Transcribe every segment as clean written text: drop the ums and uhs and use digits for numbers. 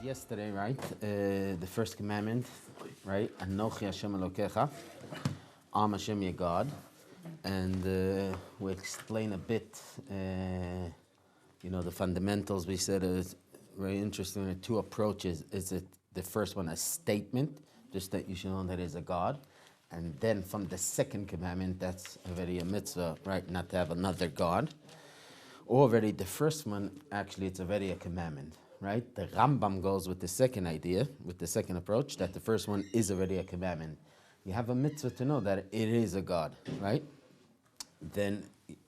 yesterday, right? The first commandment, right? Anochi Hashem Elokecha, Am Hashem your God, and we explain a bit, the fundamentals. We said it's very interesting. There are two approaches. Is it the first one a statement, just that you should know that is a God, and then from the second commandment, that's already a mitzvah, right? Not to have another God. Already the first one, actually, it's already a commandment. Right? The Rambam goes with the second idea, with the second approach, that the first one is already a commandment. You have a mitzvah to know that it is a God, right? Then,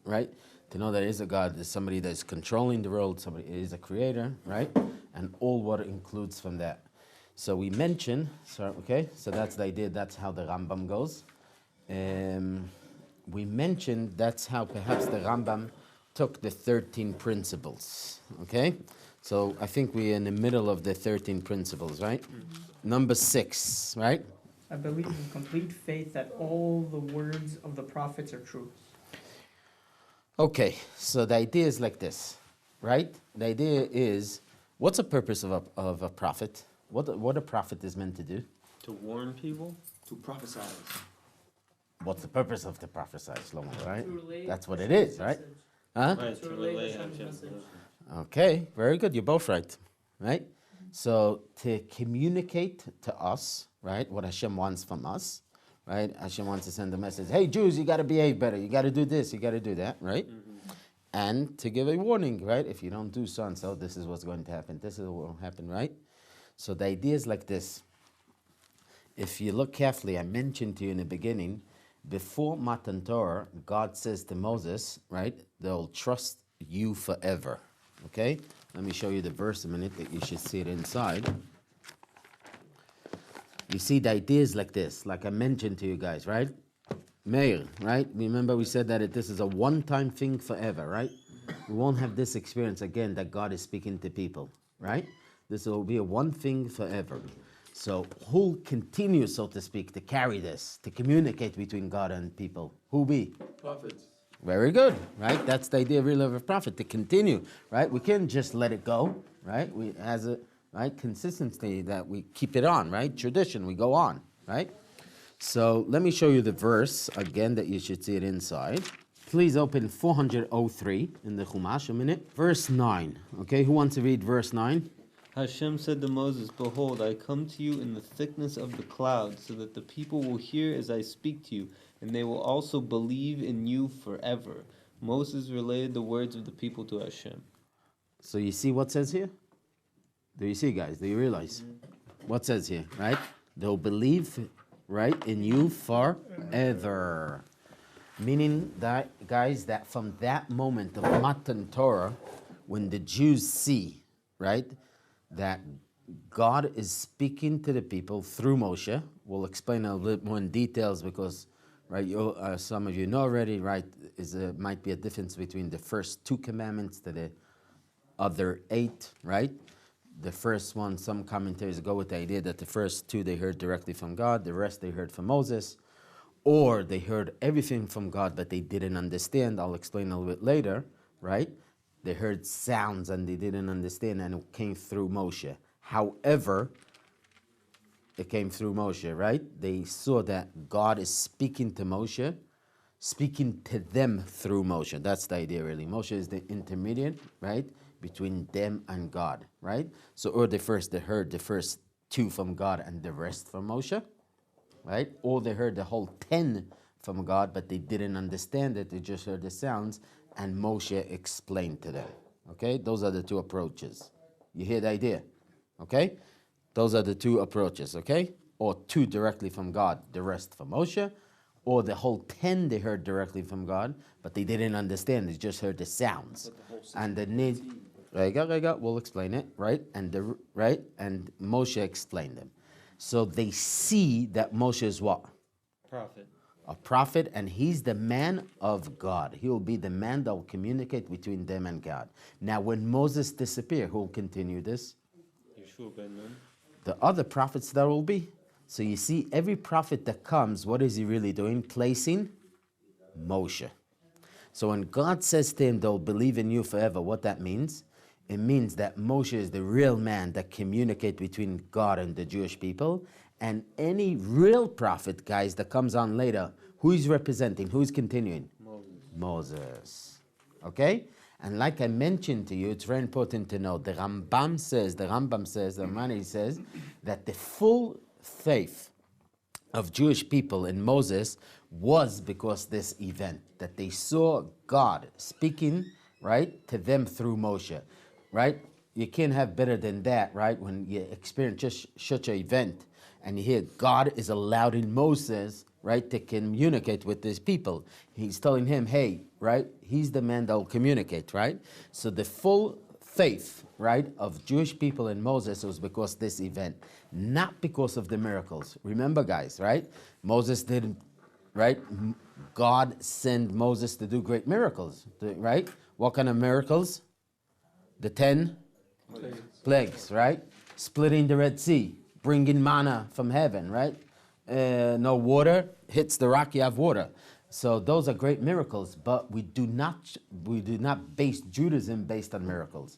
right? To know that it is a God is somebody that is controlling the world, somebody is a creator, right? And all what it includes from that. So we mentioned, so that's the idea, that's how the Rambam goes. We mentioned that's how perhaps the Rambam took the 13 principles, okay? So I think we're in the middle of the 13 principles, right? Mm-hmm. Number 6, right? I believe in complete faith that all the words of the prophets are true. Okay, so the idea is like this, right? The idea is, what's the purpose of a prophet? What a prophet is meant to do? To warn people? To prophesy. What's the purpose of the prophesy, Shlomo, right? That's what it Hashem's is, right? message. Huh? Right, to relay Hashem's message. Okay, very good. You're both right, right? So to communicate to us, right, what Hashem wants from us, right? Hashem wants to send a message. Hey, Jews, you got to behave better. You got to do this. You got to do that, right? Mm-hmm. And to give a warning, right? If you don't do so and so, this is what's going to happen. This is what will happen, right? So the idea is like this. If you look carefully, I mentioned to you in the beginning, before Matan Torah, God says to Moses, right, they'll trust you forever. Okay, let me show you the verse a minute that you should see it inside. You see, the idea is like this, like I mentioned to you guys, right? Meir, right? Remember we said that this is a one-time thing forever, right? We won't have this experience again that God is speaking to people, right? This will be a one thing forever. So who continues, so to speak, to carry this, to communicate between God and people? Who be? Prophets. Very good, right? That's the idea really of a prophet, to continue, right? We can't just let it go, right? We as a right consistency that we keep it on, right? Tradition, we go on, right? So let me show you the verse again that you should see it inside. Please open 403 in the Chumash a minute. Verse 9. Okay, who wants to read verse 9? Hashem said to Moses, "Behold, I come to you in the thickness of the cloud, so that the people will hear as I speak to you, and they will also believe in you forever." Moses related the words of the people to Hashem. So you see what says here? Do you see, guys? Do you realize? What says here, right? They'll believe, right, in you forever. Meaning that, guys, that from that moment of Matan Torah, when the Jews see, right, that God is speaking to the people through Moshe. We'll explain a little bit more in details because, right, some of you know already, right, might be a difference between the first 2 commandments to the other 8, right? The first one, some commentaries go with the idea that the first 2 they heard directly from God, the rest they heard from Moses, or they heard everything from God but they didn't understand. I'll explain a little bit later, right? They heard sounds and they didn't understand, and it came through Moshe. However, it came through Moshe, right? They saw that God is speaking to Moshe, speaking to them through Moshe. That's the idea, really. Moshe is the intermediate, right, between them and God, right? So, or they heard the first 2 from God and the rest from Moshe, right? Or they heard the whole 10 from God, but they didn't understand it. They just heard the sounds, and Moshe explained to them. Okay? Those are the 2 approaches. You hear the idea? Okay? Those are the 2 approaches, okay? Or 2 directly from God, the rest from Moshe, or the whole 10 they heard directly from God, but they didn't understand, they just heard the sounds. And the need, we'll explain it, right? And Moshe explained them. So they see that Moshe is what? Prophet. A prophet, and he's the man of God. He will be the man that will communicate between them and God. Now, when Moses disappears, who will continue this? Yeshua ben Nun. The other prophets that will be. So you see, every prophet that comes, what is he really doing? Placing Moshe. So when God says to him, they'll believe in you forever, what that means? it means that Moshe is the real man that communicates between God and the Jewish people. And any real prophet, guys, that comes on later, who is representing, who is continuing? Moses. Okay? And like I mentioned to you, it's very important to know, the Rambam says, the Ramani says, that the full faith of Jewish people in Moses was because this event, that they saw God speaking, right, to them through Moshe, right? You can't have better than that, right? When you experience just such an event and you hear God is allowing Moses, right, to communicate with these people. He's telling him, hey, right, he's the man that will communicate, right? So the full faith, right, of Jewish people in Moses was because this event, not because of the miracles. Remember, guys, right? Moses didn't, right? God sent Moses to do great miracles, right? What kind of miracles? The 10 plagues, right? Splitting the Red Sea, bringing manna from heaven, right? No water, hits the rock, you have water. So those are great miracles, but we do not base Judaism based on miracles.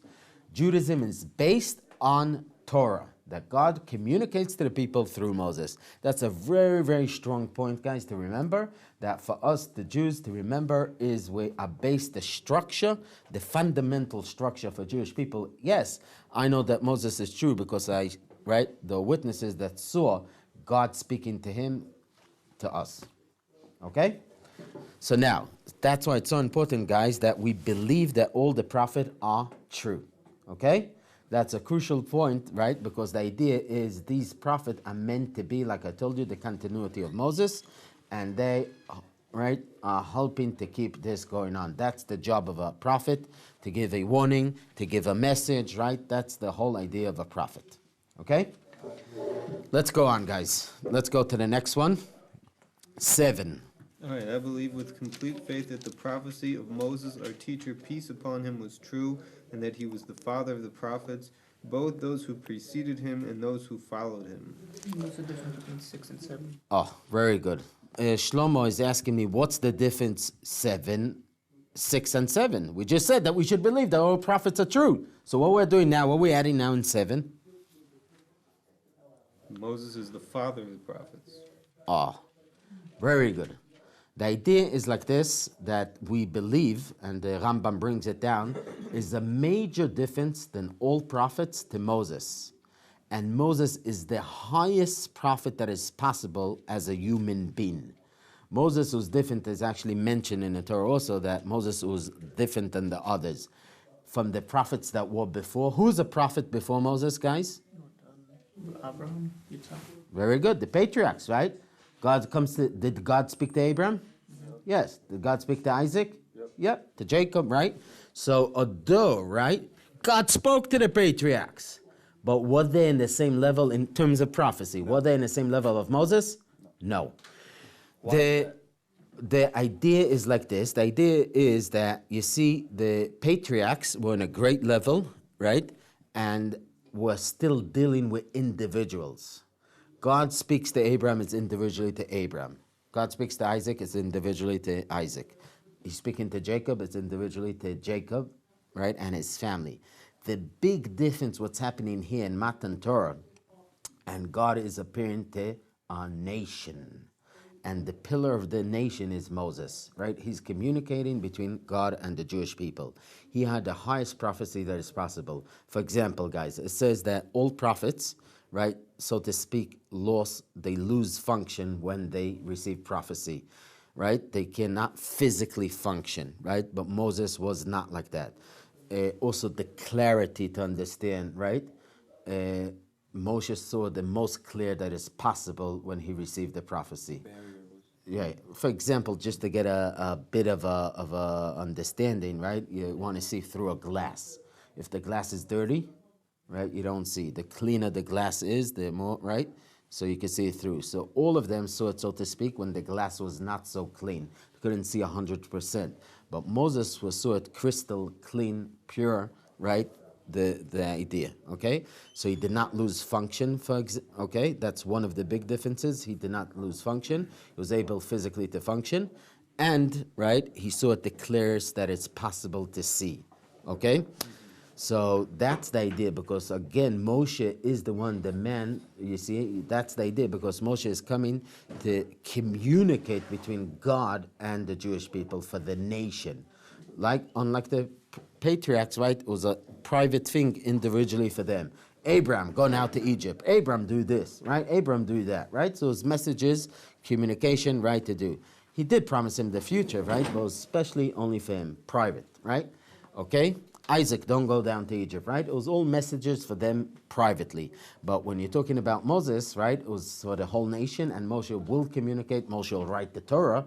Judaism is based on Torah, that God communicates to the people through Moses. That's a very, very strong point, guys, to remember, that for us, the Jews, to remember is we are based the structure, the fundamental structure for Jewish people. Yes, I know that Moses is true because the witnesses that saw God speaking to him, to us. Okay? So now, that's why it's so important, guys, that we believe that all the prophets are true. Okay? That's a crucial point, right? Because the idea is these prophets are meant to be, like I told you, the continuity of Moses, and they, right, are helping to keep this going on. That's the job of a prophet, to give a warning, to give a message, right? That's the whole idea of a prophet. Okay? Let's go on, guys. Let's go to the next one. 7. All right, I believe with complete faith that the prophecy of Moses, our teacher, peace upon him, was true, and that he was the father of the prophets, both those who preceded him and those who followed him. What's the difference between 6 and 7? Oh, very good. Shlomo is asking me, what's the difference 6 and 7? We just said that we should believe that all prophets are true. So what we're doing now, what we're adding now in 7? Moses is the father of the prophets. Oh, very good. The idea is like this, that we believe, and the Rambam brings it down, is a major difference than all prophets to Moses. And Moses is the highest prophet that is possible as a human being. Moses was different, is actually mentioned in the Torah also, that Moses was different than the others. From the prophets that were before. Who's a prophet before Moses, guys? Abraham, Yitzhak. Very good, the patriarchs, right? Did God speak to Abraham? Yes. Did God speak to Isaac? Yep. To Jacob, right? So, although, right, God spoke to the patriarchs, but were they in the same level in terms of prophecy? Were they in the same level of Moses? No. The idea is like this. The idea is that, you see, the patriarchs were in a great level, right? And were still dealing with individuals. God speaks to Abraham, it's individually to Abraham. God speaks to Isaac, it's individually to Isaac. He's speaking to Jacob, it's individually to Jacob, right, and his family. The big difference, what's happening here in Matan Torah, and God is appearing to a nation. And the pillar of the nation is Moses, right? He's communicating between God and the Jewish people. He had the highest prophecy that is possible. For example, guys, it says that all prophets, right, so to speak, they lose function when they receive prophecy, right? They cannot physically function, right? But Moses was not like that. Also, the clarity to understand, right? Moshe saw the most clear that is possible when he received the prophecy. Yeah, for example, just to get a bit of a understanding, right? You want to see through a glass. If the glass is dirty, right, you don't see. The cleaner the glass is, the more, right? So you can see it through. So all of them saw it, so to speak, when the glass was not so clean. You couldn't see 100%. But Moses saw it crystal clean, pure, right? The idea, okay? So he did not lose function, okay? That's one of the big differences. He did not lose function. He was able physically to function. And, right, he saw it the clearest that it's possible to see, okay? So that's the idea, because again, Moshe is the one, the man, you see, that's the idea, because Moshe is coming to communicate between God and the Jewish people for the nation. Unlike the patriarchs, right, it was a private thing individually for them. Abraham, go now to Egypt. Abraham, do this, right? Abraham, do that, right? So his messages, communication, right, to do. He did promise him the future, right? But especially only for him, private, right? Okay? Isaac, don't go down to Egypt, right? It was all messages for them privately. But when you're talking about Moses, right, it was for the whole nation, and Moshe will communicate. Moshe will write the Torah.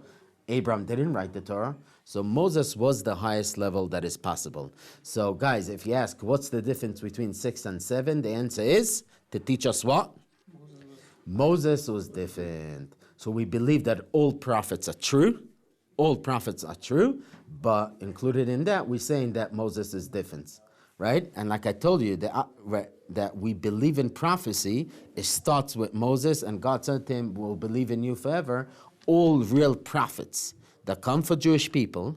Abraham didn't write the Torah. So Moses was the highest level that is possible. So guys, if you ask what's the difference between 6 and 7, the answer is to teach us what? Moses was different. So we believe that all prophets are true. All prophets are true, but included in that, we're saying that Moses is different, right? And like I told you, that we believe in prophecy, it starts with Moses, and God said to him, we'll believe in you forever. All real prophets that come for Jewish people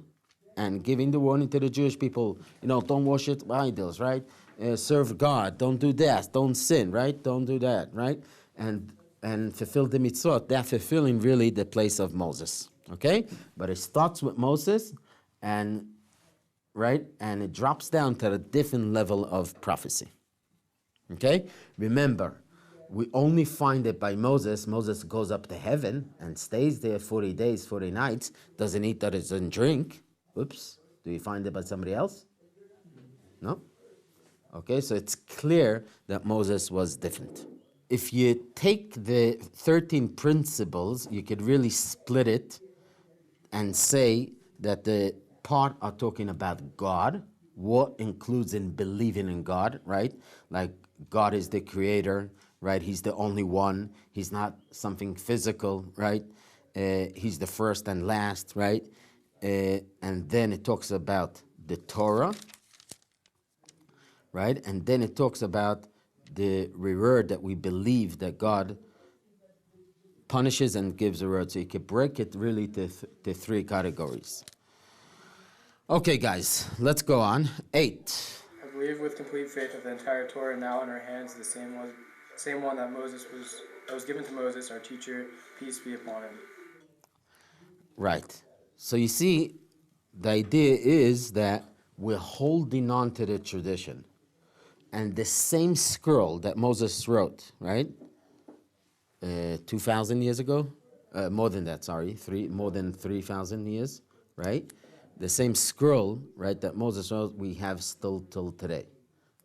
and giving the warning to the Jewish people, don't worship idols, right? Serve God, don't do that, don't sin, right? Don't do that, right? And fulfill the mitzvot. They're fulfilling really the place of Moses, okay? But it starts with Moses, and it drops down to a different level of prophecy, okay? Remember, we only find it by Moses. Moses goes up to heaven and stays there 40 days, 40 nights, doesn't eat, doesn't drink. Oops. Do you find it by somebody else? No? Okay, so it's clear that Moses was different. If you take the 13 principles, you could really split it and say that the part are talking about God, what includes in believing in God, right? Like God is the creator, right? He's the only one. He's not something physical, right? He's the first and last, right? And then it talks about the Torah, right? And then it talks about the reward that we believe that God punishes and gives a reward. So you can break it really to three categories. Okay, guys, let's go on. 8. I believe with complete faith that the entire Torah now in our hands, the same one that was given to Moses, our teacher, peace be upon him. Right. So you see, the idea is that we're holding on to the tradition. And the same scroll that Moses wrote, right? 2,000 years ago? More than that, sorry. More than 3,000 years, right? The same scroll, right, that Moses wrote, we have still till today,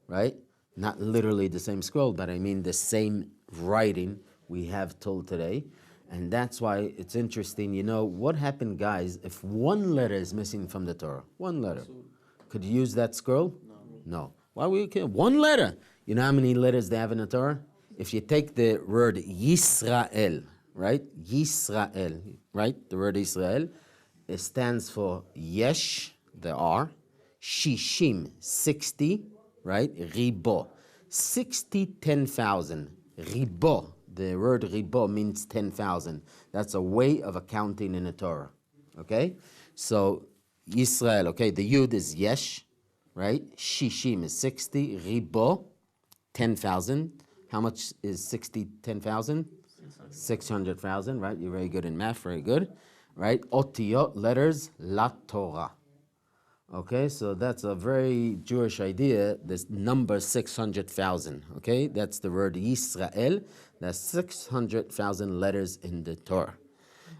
right? Not literally the same scroll, but I mean the same writing we have till today. And that's why it's interesting, what happened, guys, if one letter is missing from the Torah? One letter. Could you use that scroll? No. Why would you kill? One letter. You know how many letters they have in the Torah? If you take the word Yisrael, right? Yisrael, right? The word Israel, it stands for Yesh, the R, Shishim, 60, right? Ribo, 60, 10,000. Ribo, the word Ribo means 10,000. That's a way of accounting in the Torah, okay? So, Israel, okay, the Yud is Yesh, right? Shishim is 60, Ribo, 10,000. How much is 60, 10,000? 600,000, right? You're very good in math, very good, right? Otiyot, letters, La Torah. Okay, so that's a very Jewish idea, this number 600,000, okay? That's the word Yisrael, that's 600,000 letters in the Torah.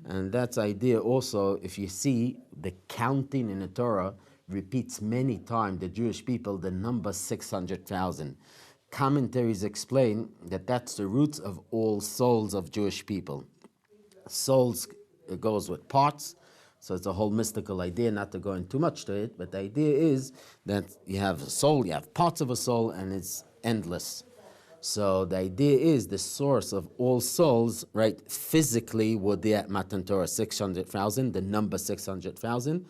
And that's idea also, if you see the counting in the Torah repeats many times, the Jewish people, the number 600,000. Commentaries explain that that's the roots of all souls of Jewish people. Souls, it goes with parts, so it's a whole mystical idea, not to go into too much to it, but the idea is that you have a soul, you have parts of a soul, and it's endless. So the idea is the source of all souls, right, physically would be at Matan Torah 600,000, the number 600,000.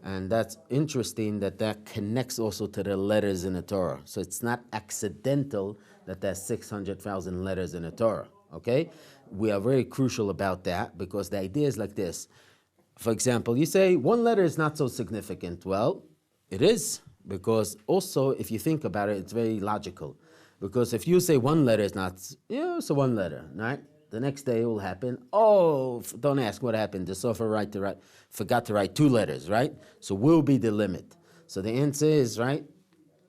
And that's interesting that connects also to the letters in the Torah. So it's not accidental that there's 600,000 letters in the Torah, okay? We are very crucial about that because the idea is like this. For example, you say one letter is not so significant. Well, it is. Because also, if you think about it, it's very logical. Because if you say one letter is not, so one letter, right? The next day it will happen. Oh, don't ask what happened. The sofer forgot to write two letters, right? So will be the limit. So the answer is, right,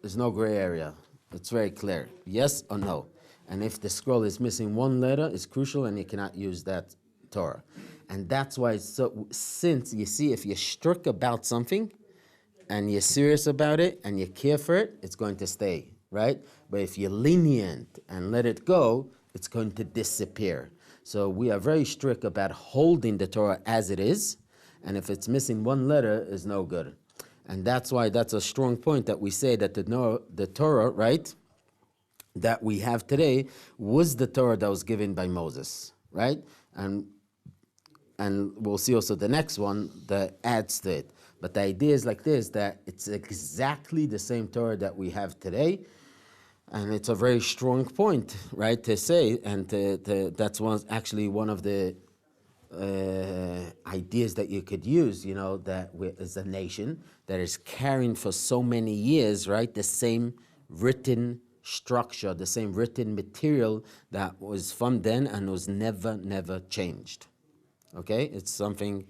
there's no gray area. It's very clear. Yes or no. And if the scroll is missing one letter, it's crucial and you cannot use that Torah. And that's why it's so, since you see, if you're strict about something and you're serious about it and you care for it, it's going to stay, right? But if you're lenient and let it go, it's going to disappear. So we are very strict about holding the Torah as it is, and if it's missing one letter, it's no good. And that's why that's a strong point that we say that the Torah, right, that we have today was the Torah that was given by Moses, right? And we'll see also the next one that adds to it. But the idea is like this, that it's exactly the same Torah that we have today. And it's a very strong point, right, to say. And that's actually one of the ideas that you could use, that we, as a nation that is carrying for so many years, right, the same written structure, the same written material that was from then and was never changed. Okay, it's something,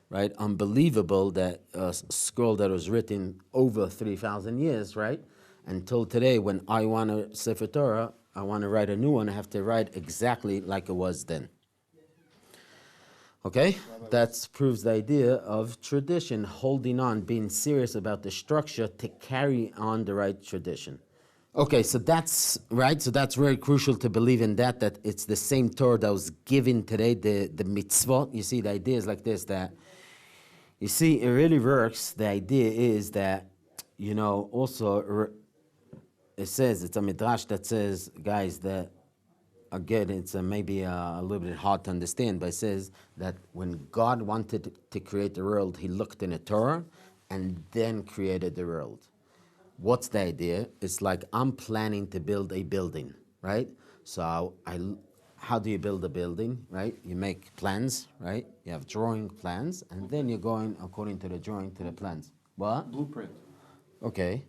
right, unbelievable that a scroll that was written over 3,000 years, right, until today when I want a Sefer Torah, I want to write a new one, I have to write exactly like it was then. Okay, that proves the idea of tradition, holding on, being serious about the structure to carry on the right tradition. Okay, so that's right. So that's very crucial to believe in that it's the same Torah that was given today, the mitzvot. You see, the idea is like this, that, you see, it really works. The idea is that, also, it says, it's a midrash that says, guys, that, again, it's maybe a little bit hard to understand, but it says that when God wanted to create the world, he looked in the Torah and then created the world. What's the idea? It's like I'm planning to build a building, right? So how do you build a building, right? You make plans, right? You have drawing plans, and then you're going according to the drawing to the plans. What? Blueprint. Okay.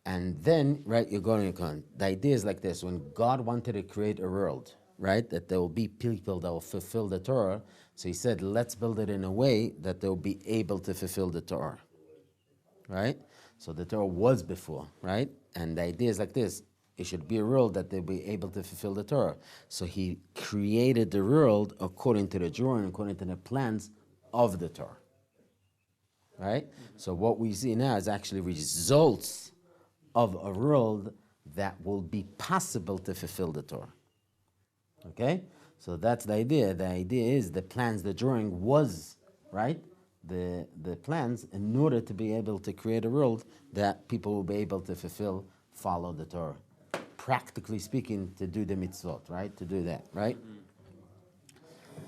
And then, right, you're going. The idea is like this. When God wanted to create a world, right, that there will be people that will fulfill the Torah, so he said, let's build it in a way that they'll be able to fulfill the Torah, right? So the Torah was before, right? And the idea is like this. It should be a world that they'll be able to fulfill the Torah. So he created the world according to the drawing, according to the plans of the Torah, right? So what we see now is actually results of a world that will be possible to fulfill the Torah. Okay? So that's the idea. The idea is the plans, the drawing was, right? The plans in order to be able to create a world that people will be able to fulfill, follow the Torah. Practically speaking, to do the mitzvot, right? To do that, right?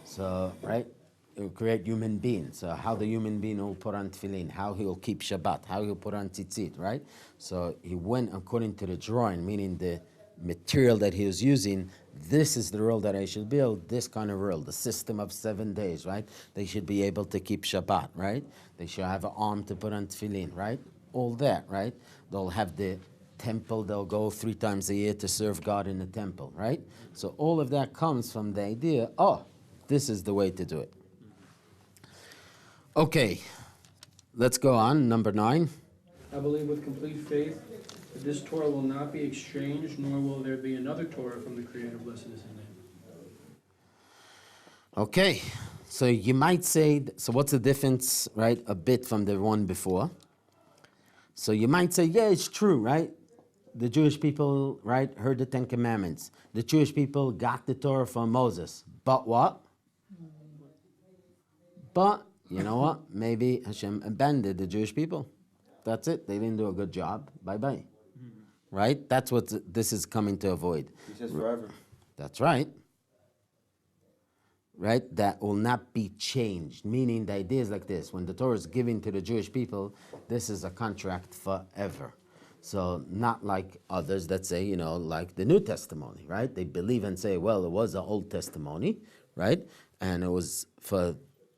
So, right? It will create human beings. So how the human being will put on tefillin, how he will keep Shabbat, how he'll put on tzitzit, right? So he went according to the drawing, meaning the material that he was using. This is the world that I should build, this kind of world, the system of 7 days, right? They should be able to keep Shabbat, right? They should have an arm to put on tefillin, right? All that, right? They'll have the temple, they'll go 3 times a year to serve God in the temple, right? So all of that comes from the idea, this is the way to do it. Okay, let's go on, number 9. I believe with complete faith that this Torah will not be exchanged, nor will there be another Torah from the Creator, blessed is his name. Okay, so you might say, so what's the difference, right, a bit from the one before? So you might say, yeah, it's true, right? The Jewish people, right, heard the 10 Commandments. The Jewish people got the Torah from Moses. But what? But, you know what? Maybe Hashem abandoned the Jewish people. That's it. They didn't do a good job. Bye-bye. Right? That's what this is coming to avoid. He says forever. That's right. Right? That will not be changed. Meaning the idea is like this. When the Torah is given to the Jewish people, this is a contract forever. So not like others that say, like the New Testimony, right? They believe and say, well, it was an Old Testimony, right? And it was for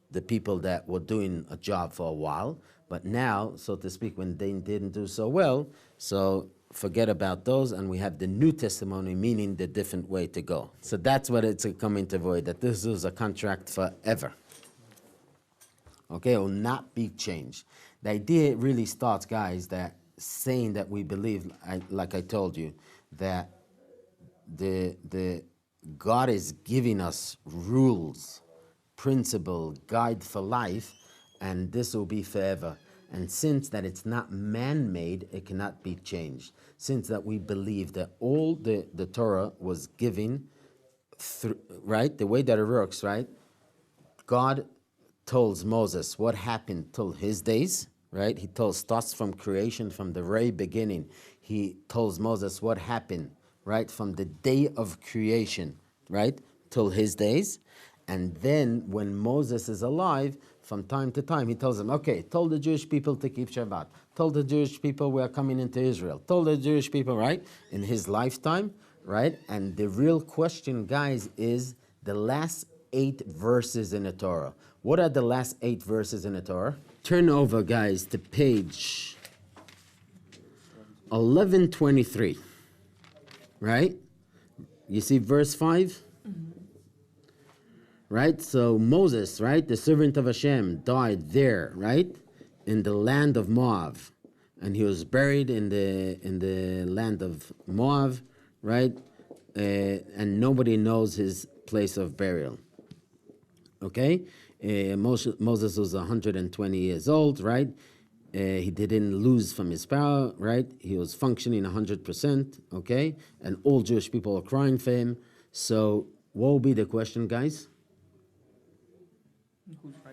the people that were doing a job for a while. But now, so to speak, when they didn't do so well, so forget about those, and we have the new testimony, meaning the different way to go. So that's what it's coming to avoid, that this is a contract forever. Okay, it will not be changed. The idea really starts, guys, that saying that we believe, like I told you, that the God is giving us rules, principle, guide for life, and this will be forever. And since that it's not man-made, it cannot be changed. Since that we believe that all the Torah was given through, right? The way that it works, right? God tells Moses what happened till his days, right? He starts from creation, from the very beginning. He tells Moses what happened, right? From the day of creation, right? Till his days. And then when Moses is alive, from time to time, he tells them, okay, told the Jewish people to keep Shabbat. Told the Jewish people we are coming into Israel. Told the Jewish people, right? In his lifetime, right? And the real question, guys, is the last 8 verses in the Torah. What are the last 8 verses in the Torah? Turn over, guys, to page 1123, right? You see verse 5? Right? So Moses, right, the servant of Hashem, died there, right, in the land of Moab. And he was buried in the land of Moab, right? And nobody knows his place of burial. Okay? Moses was 120 years old, right? He didn't lose from his power, right? He was functioning 100%, okay? And all Jewish people are crying for him. So what will be the question, guys?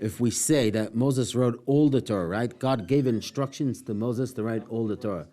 If we say that Moses wrote all the Torah, right? God gave instructions to Moses to write all the Torah.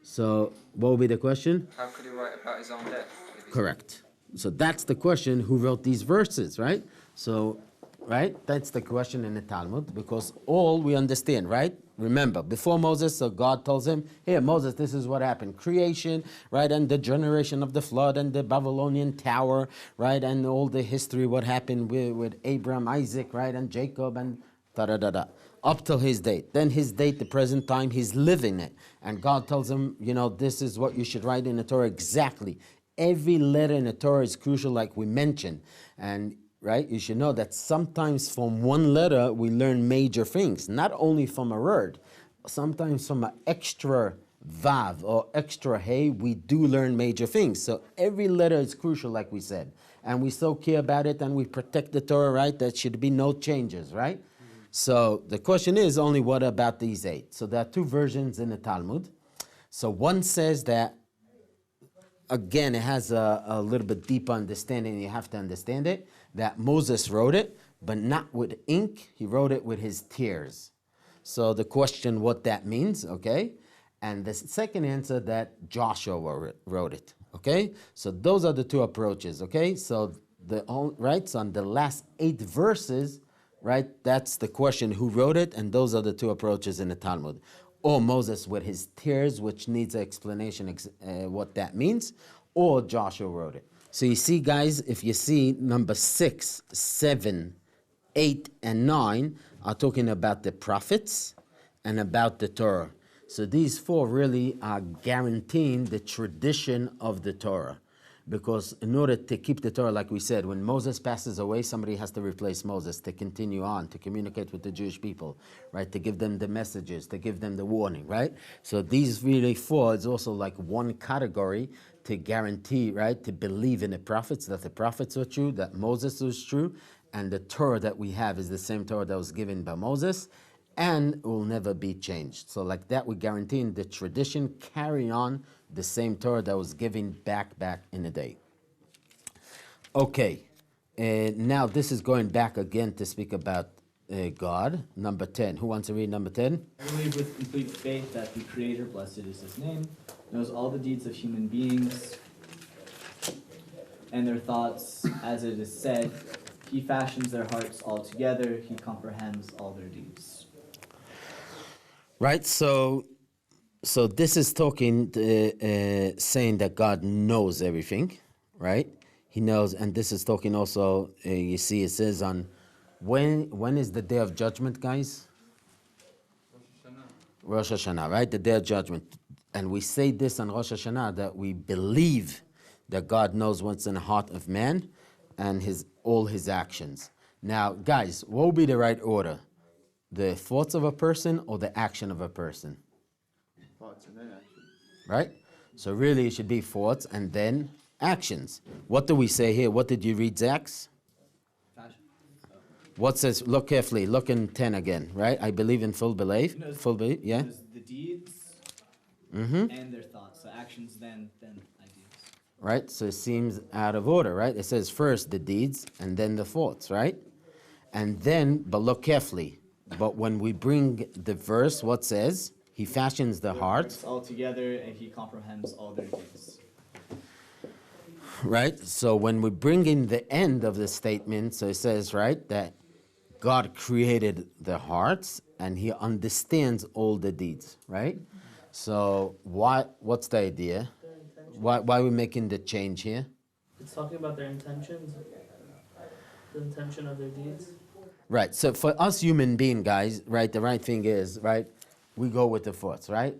So what will be the question? How could he write about his own death? Correct. So that's the question, who wrote these verses, right? So, right, that's the question in the Talmud, because all we understand, right? Remember, before Moses, so God tells him, here, Moses, this is what happened. Creation, right, and the generation of the flood and the Babylonian tower, right, and all the history, what happened with Abraham, Isaac, right, and Jacob, and da-da-da-da, up till his date. Then his date, the present time, he's living it. And God tells him, you know, this is what you should write in the Torah exactly. Every letter in the Torah is crucial, like we mentioned. And right? You should know that sometimes from one letter we learn major things, not only from a word, sometimes from an extra vav or extra hey, we do learn major things. So every letter is crucial, like we said. And we so care about it and we protect the Torah, right? There should be no changes, right? Mm-hmm. So the question is only what about these 8? So there are 2 versions in the Talmud. So one says that, again, it has a little bit deeper understanding, you have to understand it, that Moses wrote it, but not with ink, he wrote it with his tears. So the question what that means, okay? And the second answer that Joshua wrote it, okay? So those are the 2 approaches, okay? So right, so on the last 8 verses, right, that's the question who wrote it, and those are the 2 approaches in the Talmud. Or Moses with his tears, which needs an explanation what that means, or Joshua wrote it. So you see, guys, if you see number 6, 7, 8, and 9 are talking about the prophets and about the Torah. So these 4 really are guaranteeing the tradition of the Torah. Because in order to keep the Torah, like we said, when Moses passes away, somebody has to replace Moses to continue on, to communicate with the Jewish people, right? To give them the messages, to give them the warning, right? So these really 4 is also like one category to guarantee, right? To believe in the prophets, that the prophets are true, that Moses was true, and the Torah that we have is the same Torah that was given by Moses, and will never be changed. So like that, we're guaranteeing the tradition carry on the same Torah that was given back in the day. Okay, now this is going back again to speak about God. Number 10. Who wants to read number 10? I believe with complete faith that the Creator, blessed is His name, knows all the deeds of human beings and their thoughts, as it is said, He fashions their hearts all together, He comprehends all their deeds. Right, so this is talking, saying that God knows everything, right? He knows, and this is talking also, you see it says on, when is the day of judgment, guys? Rosh Hashanah, right? The Day of Judgment. And we say this on Rosh Hashanah, that we believe that God knows what's in the heart of man and all his actions. Now, guys, what would be the right order? The thoughts of a person or the action of a person? Thoughts and then action. Right? So really it should be thoughts and then actions. What do we say here? What did you read, Zax? Fashion. What says, look carefully, look in 10 again, right? I believe in full belief. No, Full belief, yeah? There's the deeds Mm-hmm. and their thoughts. So actions, then ideas. Right? So it seems out of order, right? It says first the deeds and then the thoughts, right? And then, but look carefully. But when we bring the verse, what says? He fashions the hearts. All together, and he comprehends all their deeds. Right? So when we bring in the end of the statement, so it says, right, that God created the hearts and he understands all the deeds, right? So what's the idea? Why are we making the change here? It's talking about their intentions, the intention of their deeds. Right. So for us human being guys, right, the right thing is, right, we go with the thoughts, right?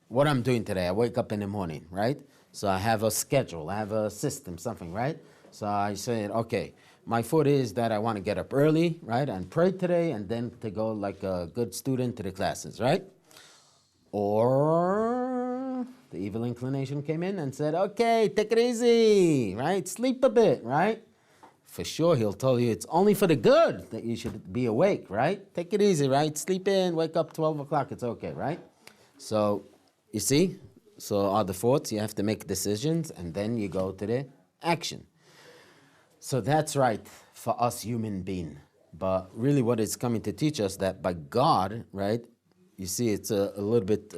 What I'm doing today, I wake up in the morning, right? So I have a schedule, I have a system, something, right? So I said, okay, my thought is that I want to get up early, right, and pray today, and then to go like a good student to the classes, right? Or the evil inclination came in and said, okay, take it easy, right? Sleep a bit, right? For sure, he'll tell you it's only for the good that you should be awake, right? Take it easy, right? Sleep in, wake up 12 o'clock, it's okay, right? So, you see? So are the thoughts, you have to make decisions, and then you go to the action. So that's right for us human being. But really what it's coming to teach us that by God, right? You see, it's a little bit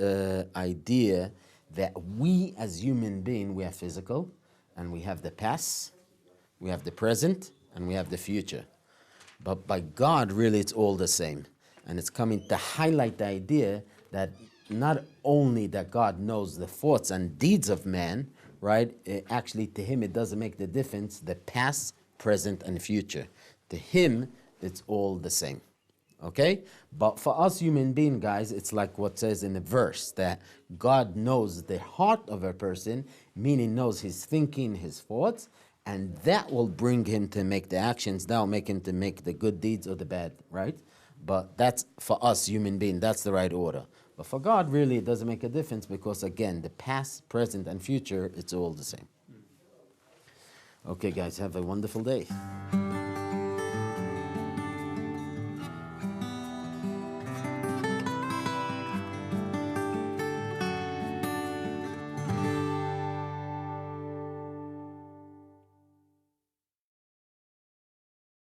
idea that we as human being, we are physical, and we have the past, we have the present, and we have the future. But by God, really, it's all the same. And it's coming to highlight the idea that not only that God knows the thoughts and deeds of man, right? Actually, to him, it doesn't make the difference, the past, present, and future. To him, it's all the same. Okay? But for us human beings, guys, it's like what says in the verse, that God knows the heart of a person, meaning knows his thinking, his thoughts, and that will bring him to make the actions. That will make him to make the good deeds or the bad, right? But that's for us human beings, that's the right order. But for God, really, it doesn't make a difference because, again, the past, present, and future, it's all the same. Okay, guys, have a wonderful day.